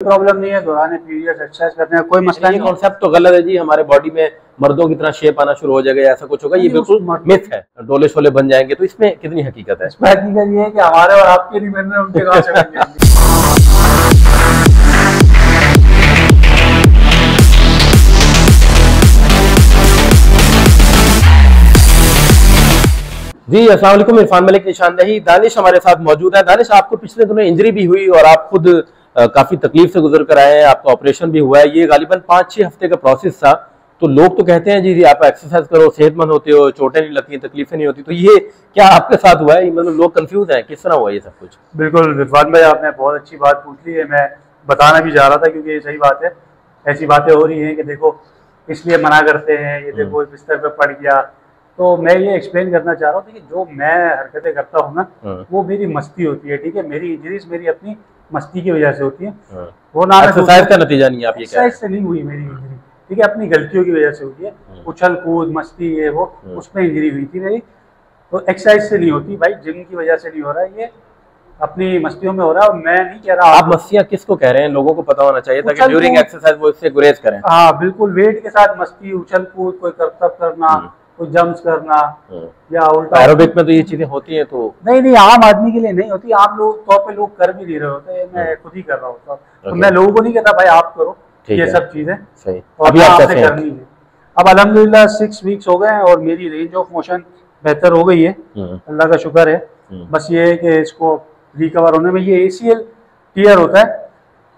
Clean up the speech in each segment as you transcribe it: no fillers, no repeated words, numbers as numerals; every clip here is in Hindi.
प्रॉब्लम नहीं है, दौरान पीरियड एक्सरसाइज करने का कोई मसला नहीं। कॉन्सेप्ट तो गलत है जी, हमारे बॉडी में मर्दों की तरह शेप आना शुरू हो जाएगा या ऐसा कुछ होगा, ये बिल्कुल मिथ है, डोले शोले बन जाएंगे। तो इसमें कितनी हकीकत है? इसमें हकीकत ये है कि हमारे और आपके नहीं बन रहे, उनके कहां से बन जाएंगे। जी अस्सलाम वालेकुम, इरफान मलिक निशानदेही। दानिश हमारे साथ मौजूद है। दानिश, आपको पिछले दिनों इंजरी भी हुई और आप खुद काफी तकलीफ से गुजर कर आए हैं, आपका ऑपरेशन भी हुआ है। ये गालिबन 5-6 हफ्ते का प्रोसेस था। तो लोग तो कहते हैं जी आप एक्सरसाइज करो, सेहतमंद होते हो, चोटें नहीं लगती, तकलीफें नहीं होती। तो ये क्या आपके साथ हुआ है? मतलब लोग कंफ्यूज हैं, किस तरह हुआ ये सब कुछ? बिल्कुल इरफान भाई, आपने बहुत अच्छी बात पूछ ली है। मैं बताना भी जा रहा था क्योंकि ये सही बात है। ऐसी बातें हो रही हैं कि देखो इसलिए मना करते हैं, ये देखो बिस्तर पे पड़ गया। तो मैं ये एक्सप्लेन करना चाह रहा हूँ कि जो मैं हरकतें करता हूँ ना, वो मेरी मस्ती होती है, ठीक है। मेरी इंजरीज मेरी अपनी मस्ती की वजह से होती है। वो ना एक्सरसाइज का नतीजा नहीं, आप ये एक्सरसाइज से नहीं हुई मेरी इंजरी, ठीक है, अपनी गलतियों की वजह से हुई है। उछल कूद मस्ती ये वो, उसमें इंजरी हुई थी मेरी। तो एक्सरसाइज से नहीं होती भाई, जिम की वजह से नहीं हो रहा है, ये अपनी मस्तियों में हो रहा है। और मैं नहीं कह रहा, आप मस्तियां किसको कह रहे हैं? लोगों को पता होना चाहिए ताकि ड्यूरिंग एक्सरसाइज वो इससे गुरेज करें। हाँ बिल्कुल, वेट के साथ मस्ती, उछल कूद, कोई करतब करना, कोई जंप्स करना या उल्टा एरोबिक में तो ये चीजें होती हैं। तो नहीं, आम आदमी के लिए नहीं होती, आम लोग तौर पे लोग कर भी नहीं रहे होते, मैं खुद ही कर रहा होता। तो मैं लोगों को नहीं कहता भाई आप करो ये सब चीजें, सही। और अभी आपसे करनी है। अब अल्हम्दुलिल्लाह 6 वीक्स हो गए हैं और मेरी रेंज ऑफ मोशन बेहतर हो गई है, अल्लाह का शुक्र है। बस ये है कि इसको रिकवर होने में, ये ACL टियर होता है,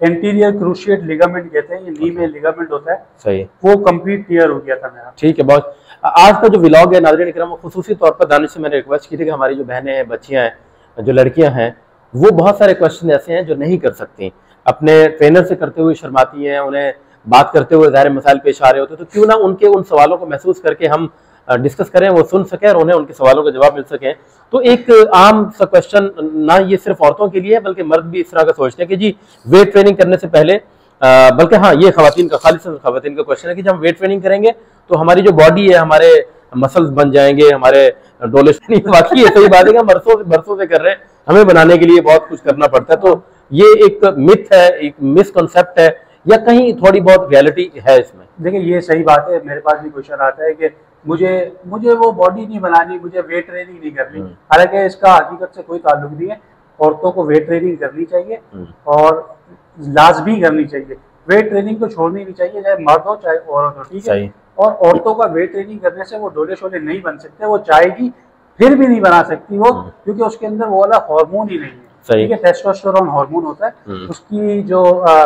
एंटीरियर क्रूशिएट लिगामेंट कहते हैं, ये नी में लिगामेंट होता है, सही, वो कंप्लीट टियर हो गया था मेरा। ठीक है। बहुत आज का जो व्लॉग है नाज़रीन इकराम, खुसूसी तौर पर दानिश से मैंने रिक्वेस्ट की थी कि हमारी जो बहनें हैं, बच्चियां हैं, जो लड़कियां हैं, वो बहुत सारे क्वेश्चन ऐसे हैं जो नहीं कर सकती, अपने ट्रेनर से करते हुए शर्माती हैं, उन्हें बात करते हुए ज़ाहिर मसाइल पेश आ रहे होते हैं। तो क्यों ना उनके उन सवालों को महसूस करके हम डिस्कस करें, वो सुन सकें और उन्हें उनके सवालों का जवाब मिल सके। तो एक आम सा क्वेश्चन, ना ये सिर्फ औरतों के लिए है बल्कि मर्द भी इस तरह का सोचते हैं कि जी वेट ट्रेनिंग करने से पहले, बल्कि हाँ ये खवातीन का, खालिस खवातीन का क्वेश्चन है कि जब हम वेट ट्रेनिंग करेंगे तो हमारी जो बॉडी है, हमारे मसल्स बन जाएंगे, हमारे डोले बाकी है। सही बात है कि हम बरसों से कर रहे हैं, हमें बनाने के लिए बहुत कुछ करना पड़ता है। तो ये एक मिथ है, एक मिसकॉन्सेप्ट है, या कहीं थोड़ी बहुत रियलिटी है इसमें? देखिए ये सही बात है, मेरे पास भी क्वेश्चन आता है कि मुझे वो बॉडी नहीं बनानी, मुझे वेट ट्रेनिंग नहीं करनी। हालांकि इसका हकीकत से कोई ताल्लुक नहीं है। औरतों को वेट ट्रेनिंग करनी चाहिए और लाजमी करनी चाहिए। वेट ट्रेनिंग तो छोड़नी नहीं चाहिए, चाहे मर्द हो चाहे औरत हो, ठीक है। और औरतों का वेट ट्रेनिंग करने से वो डोले शोले नहीं बन सकते, वो चाहेगी फिर भी नहीं बना सकती वो, क्योंकि उसके अंदर वो वाला हार्मोन ही नहीं है, ठीक है। टेस्टोस्टेरोन हार्मोन होता है, उसकी जो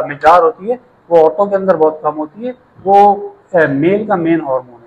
मिकदार होती है वो औरतों के अंदर बहुत कम होती है, वो मेल का मेन हार्मोन है।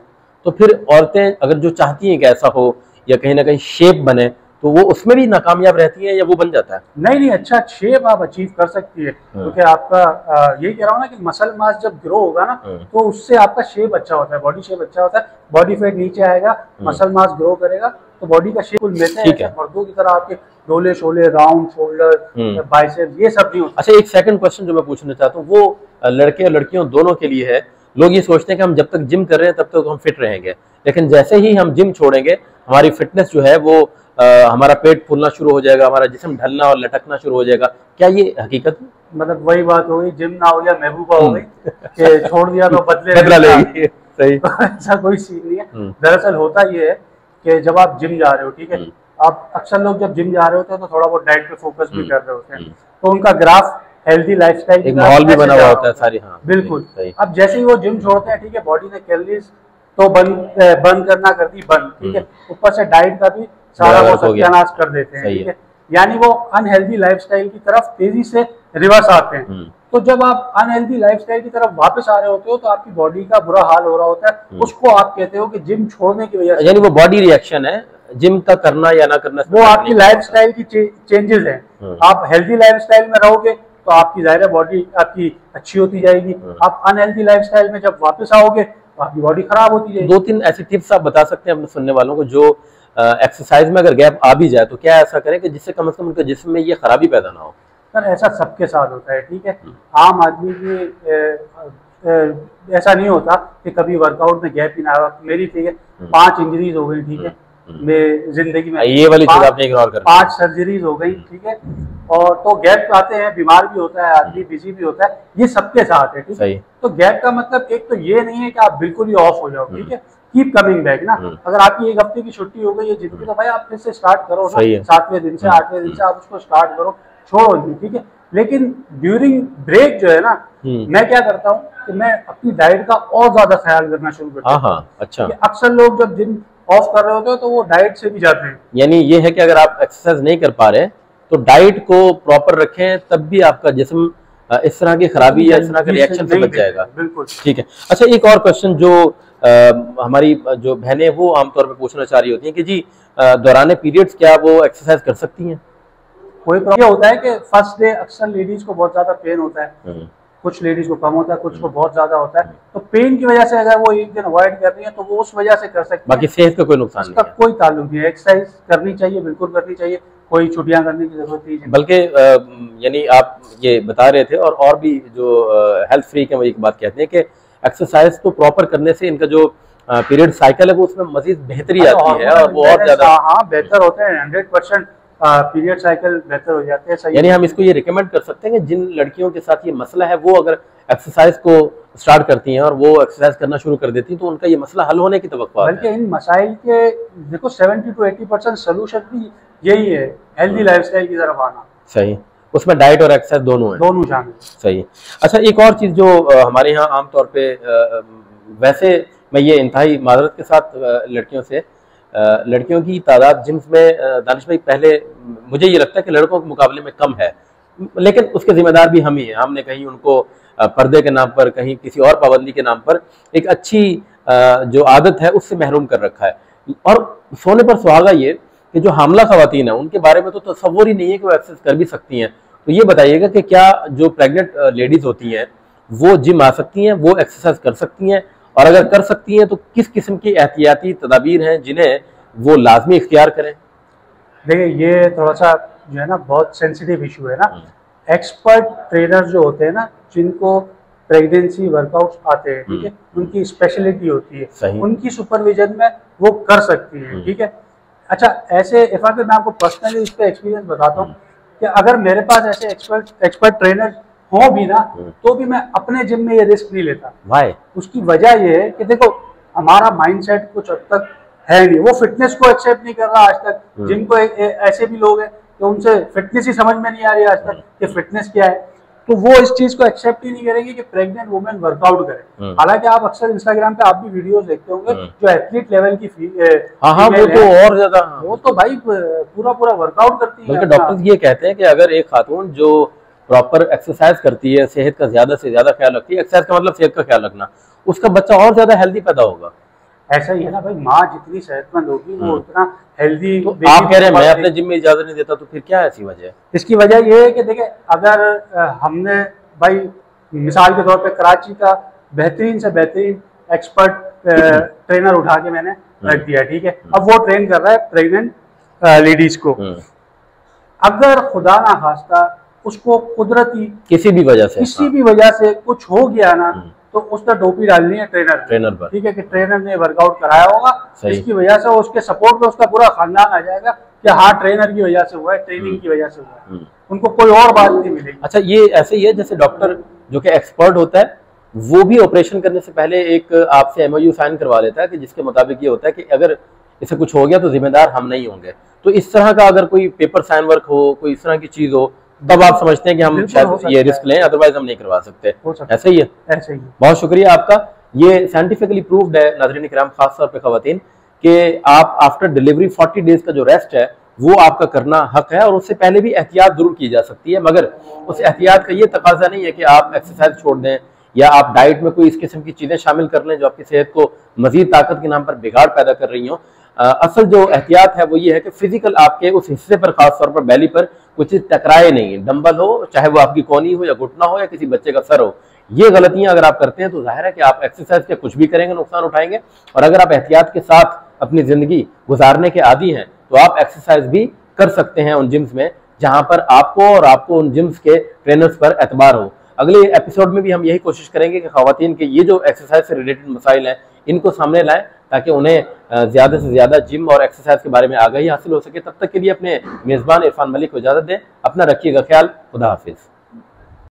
तो फिर औरतें अगर जो चाहती हैं कि ऐसा हो या कहीं ना कहीं शेप बने, तो वो उसमें भी नाकामयाब रहती है या वो बन जाता है? नहीं, अच्छा शेप आप अचीव कर सकती है, क्योंकि आपका यही कह रहा हूँ ना कि मसल मास जब ग्रो होगा ना, तो उससे आपका शेप अच्छा होता है, बॉडी शेप अच्छा होता है, बॉडी फेट नीचे आएगा, मसल मास ग्रो करेगा तो बॉडी का शेप मिलता है। मर्दों की तरह आपके डोले शोले, राउंड शोल्डर, बाइसेप्स, ये सब नहीं होता। अच्छा, एक सेकंड क्वेश्चन जो मैं पूछना चाहता हूँ, वो लड़के और लड़कियों दोनों के लिए है। लोग ये सोचते हैं कि हम जब तक जिम कर रहे हैं तब तक हम फिट रहेंगे, लेकिन जैसे ही हम जिम छोड़ेंगे हमारी फिटनेस जो है वो हमारा पेट फूलना शुरू हो जाएगा, हमारा जिस्म ढलना और लटकना शुरू हो जाएगा। क्या ये हकीकत है? मतलब वही बात हो गई, जिम ना हो गया महबूबा हो गई कि छोड़ दिया तो बदला लेगी। सही। ऐसा कोई सीन नहीं है। दरअसल होता ये है कि जब आप जिम जा रहे हो, ठीक है, आप अक्सर लोग जब जिम जा रहे होते हैं तो थोड़ा बहुत डाइट पे फोकस भी कर रहे होते हैं, तो उनका ग्राफ हेल्दी लाइफस्टाइल, एक माहौल भी बना हुआ होता है सारी। हाँ बिल्कुल। अब जैसे ही वो जिम छोड़ते हैं, ठीक है, बॉडी ने कैलोरीज तो बंद करना कर दी बंद, ठीक है, ऊपर से डाइट का भी सारा वो सत्यानाश कर देते हैं, ठीक है। यानी वो अनहेल्दी लाइफस्टाइल की तरफ तेजी से रिवर्स आते हैं। तो जब आप अनहेल्दी लाइफस्टाइल की तरफ वापस आ रहे होते हो तो आपकी बॉडी का बुरा हाल हो रहा होता है, उसको आप कहते हो कि जिम छोड़ने की वजह से, यानी वो बॉडी रिएक्शन है, जिम का करना या ना करना वो आपकी लाइफस्टाइल की चेंजेस हैं। आप हेल्दी लाइफस्टाइल में रहोगे तो आपकी जाहिर बॉडी आपकी अच्छी होती जाएगी। आप अनहेल्दी लाइफस्टाइल में जब वापस आओगे तो आपकी बॉडी खराब होती जाएगी। 2-3 ऐसी टिप्स आप बता सकते हैं अपने सुनने वालों को, जो एक्सरसाइज में अगर गैप आ भी जाए तो क्या ऐसा करें कि जिससे कम से कम उनके जिस्म में ये खराबी पैदा ना हो? सर ऐसा सबके साथ होता है, ठीक है। आम आदमी की ऐसा नहीं होता कि कभी वर्कआउट में गैप ही ना आया। मेरी ठीक है 5 इंजरीज हो गई, ठीक है, में जिंदगी में ये वाली चीज आपने इग्नोर कर 5 सर्जरीज हो गई, ठीक है। और तो गैप आते हैं, बीमार भी होता है आदमी, बिजी भी होता है, ये सबके साथ है, ठीक है। तो गैप का मतलब एक तो ये नहीं है कि आप बिल्कुल ही ऑफ हो जाओ, ठीक है, कीप कमिंग बैक ना। अगर आपकी 1 हफ्ते की छुट्टी हो गई है जिंदगी, तो भाई आप फिर से स्टार्ट करो ना, 7वें दिन से 8वें दिन से आप उसको स्टार्ट करो, छोड़ो नहीं, ठीक है। लेकिन ड्यूरिंग ब्रेक जो है ना, मैं क्या करता हूँ कि मैं अपनी डाइट का और ज्यादा ख्याल करना शुरू करता हूँ। अच्छा, अक्सर लोग जब जिम ऑफ कर रहे होते हैं तो वो डाइट से भी जाते हैं। यानी ये है कि अगर आप एक्सरसाइज नहीं कर पा रहे तो डाइट को प्रॉपर रखें, तब भी आपका जिस्म इस तरह की खराबी या इस तरह के रिएक्शन से बच जाएगा। बिल्कुल ठीक है। अच्छा, एक और क्वेश्चन जो हमारी जो बहनें वो आमतौर पे पूछना चाह रही होती हैं कि जी दौरान पीरियड्स क्या वो एक्सरसाइज कर सकती हैं? कोई प्रॉब्लम होता है कि फर्स्ट डे अक्सर लेडीज को बहुत ज्यादा पेन होता है, कुछ लेडीज को कम होता है, कुछ को बहुत ज्यादा होता है। तो पेन की वजह से अगर वो एक दिन अवॉइड कर रही है तो वो उस वजह से कर सकती है, बाकी सेहत का कोई नुकसान नहीं है। कोई ताल्लुक नहीं है। एक्सरसाइज करनी चाहिए, बिल्कुल करनी चाहिए, कोई छुट्टियां करने की जरूरत नहीं है। बल्कि यानी आप ये बता रहे थे और भी जो हेल्थ फ्रीक है वो एक बात कहते हैं कि एक्सरसाइज तो प्रॉपर करने से इनका जो पीरियड साइकिल है वो उसमें मजीद बेहतरी आती है और वो और ज्यादा बेहतर होते हैं। 100% पीरियड साइकिल बेहतर हो जाते हैं। यानी हम इसको ये रिकमेंड कर सकते हैं कि जिन लड़कियों के साथ ये मसला है वो अगर एक्सरसाइज को स्टार्ट करती हैं और वो एक्सरसाइज करना शुरू कर देती हैं तो उनका ये मसला हल होने की तवक्कुआ है। बल्कि इन मसाइल के देखो 70 to 80% सोल्यूशन भी यही है, हेल्दी लाइफस्टाइल की तरफ आना। सही, उसमें डाइट और एक्सरसाइज दोनों है, दोनों शामिल। सही। अच्छा, एक और चीज जो हमारे यहाँ आमतौर पे वैसे मैं ये इंतहाई माजरत के साथ लड़कियों से लड़कियों की तादाद जिम्स में दानिश भाई पहले मुझे ये लगता है कि लड़कों के मुकाबले में कम है, लेकिन उसके जिम्मेदार भी हम ही हैं। हमने कहीं उनको पर्दे के नाम पर, कहीं किसी और पाबंदी के नाम पर एक अच्छी जो आदत है उससे महरूम कर रखा है। और सोने पर सुहागा ये कि जो हामला खवातीन है उनके बारे में तो तसव्वुर ही नहीं है कि वो एक्सरसाइज कर भी सकती हैं। तो ये बताइएगा कि क्या जो प्रेग्नेंट लेडीज होती हैं वो जिम आ सकती हैं, वो एक्सरसाइज कर सकती हैं, और अगर कर सकती हैं तो किस किस्म की एहतियाती तदाबीर हैं जिन्हें वो लाजमी इख्तियार करें? देखिए, ये थोड़ा सा जो है ना बहुत सेंसिटिव इशू है ना। एक्सपर्ट ट्रेनर जो होते हैं ना, जिनको प्रेगनेंसी वर्कआउट्स आते हैं, ठीक है, उनकी स्पेशलिटी होती है, उनकी सुपरविजन में वो कर सकती है, ठीक है। अच्छा, ऐसे इफाक मैं आपको पर्सनली इस पे एक्सपीरियंस बताता हूँ कि अगर मेरे पास ऐसे एक्सपर्ट ट्रेनर हो भी ना तो भी मैं अपने जिम में ये रिस्क नहीं लेता। भाई उसकी वजह ये है कि देखो हमारा माइंडसेट कुछ हद तक है नहीं, वो फिटनेस को एक्सेप्ट नहीं कर रहा आज तक। जिम को ऐसे भी लोग हैं कि उनसे फिटनेस ही समझ में नहीं आ रही आज तक कि फिटनेस क्या है, तो वो इस चीज को एक्सेप्ट ही नहीं करेंगे कि प्रेग्नेंट वुमेन वर्कआउट करे। हालांकि आप अक्सर इंस्टाग्राम पे आप भी वीडियोस देखते होंगे जो एथलीट लेवल की वो तो और ज्यादा, वो तो भाई पूरा वर्कआउट करती है। बल्कि डॉक्टर्स ये कहते हैं कि अगर एक खातून जो प्रॉपर एक्सरसाइज करती है, सेहत का ज्यादा से ज्यादा ख्याल रखती है, एक्सरसाइज का मतलब सेहत का ख्याल रखना, उसका बच्चा और ज्यादा हेल्दी पैदा होगा। ऐसा ही है ना भाई, माँ जितनी सेहतमंद होगी वो उतना हेल्दी। तो आप कह रहे हैं मैं अपने जिम में इजाजत नहीं देता, तो फिर क्या ऐसी वजह है? इसकी वजह ये है कि देखिए, अगर हमने भाई मिसाल के तौर पे कराची का बेहतरीन से बेहतरीन एक्सपर्ट ट्रेनर उठा के मैंने रख दिया, ठीक है, अब वो ट्रेन कर रहा है प्रेग्नेंट लेडीज को। अगर खुदा ना खास्ता उसको कुदरती किसी भी वजह से कुछ हो गया ना, तो उसने टोपी डालनी है ट्रेनर पर, ठीक है, कि ट्रेनर ने वर्कआउट कराया होगा, इसकी वजह से उसके सपोर्ट में उसका पूरा खानदान आ जाएगा कि हाँ ट्रेनर की वजह से हुआ है, ट्रेनिंग की वजह से हुआ है, उनको कोई और बात नहीं मिलेगी। अच्छा, ये ऐसे ही है जैसे डॉक्टर जो कि एक्सपर्ट होता है वो भी ऑपरेशन करने से पहले एक आपसे एमओयू साइन करवा लेता है कि जिसके मुताबिक ये होता है कि अगर इसे कुछ हो गया तो जिम्मेदार हम नहीं होंगे। तो इस तरह का अगर कोई पेपर साइन वर्क हो, कोई इस तरह की चीज हो, तब आप समझते हैं कि हम शायद ये रिस्क लें, अदरवाइज हम नहीं करवा सकते। ऐसे ही है? ऐसे ही। बहुत शुक्रिया आपका। ये साइंटिफिकली प्रूव्ड है नाज़रीन किराम, खास तौर पे खवातीन, कि आप आफ्टर डिलीवरी 40 डेज का जो रेस्ट है वो आपका करना हक है, और उससे पहले भी एहतियात जरूर की जा सकती है, मगर उस एहतियात का ये तकाजा नहीं है कि आप एक्सरसाइज छोड़ दें या आप डाइट में कोई इस किस्म की चीजें शामिल कर लें जो आपकी सेहत को मजीद ताकत के नाम पर बिगाड़ पैदा कर रही हों। असल जो एहतियात है वो ये है कि फिजिकल आपके उस हिस्से पर, खास तौर पर बैली पर, कुछ चीज टकराए नहीं। डंबल हो, चाहे वो आपकी कोनी हो या घुटना हो या किसी बच्चे का सर हो, ये गलतियां अगर आप करते हैं तो जाहिर है कि आप एक्सरसाइज के कुछ भी करेंगे नुकसान उठाएंगे। और अगर आप एहतियात के साथ अपनी जिंदगी गुजारने के आदी हैं तो आप एक्सरसाइज भी कर सकते हैं उन जिम्स में जहां पर आपको उन जिम्स के ट्रेनर्स पर एतबार हो। अगले एपिसोड में भी हम यही कोशिश करेंगे कि खवातीन के ये जो एक्सरसाइज से रिलेटेड मसाइल हैं इनको सामने लाएं ताकि उन्हें ज़्यादा से ज़्यादा जिम और एक्सरसाइज के बारे में आगाही हासिल हो सके। तब तक के लिए अपने मेज़बान इरफान मलिक को इजाज़त दें। अपना रखिएगा ख्याल। खुदा हाफिज़।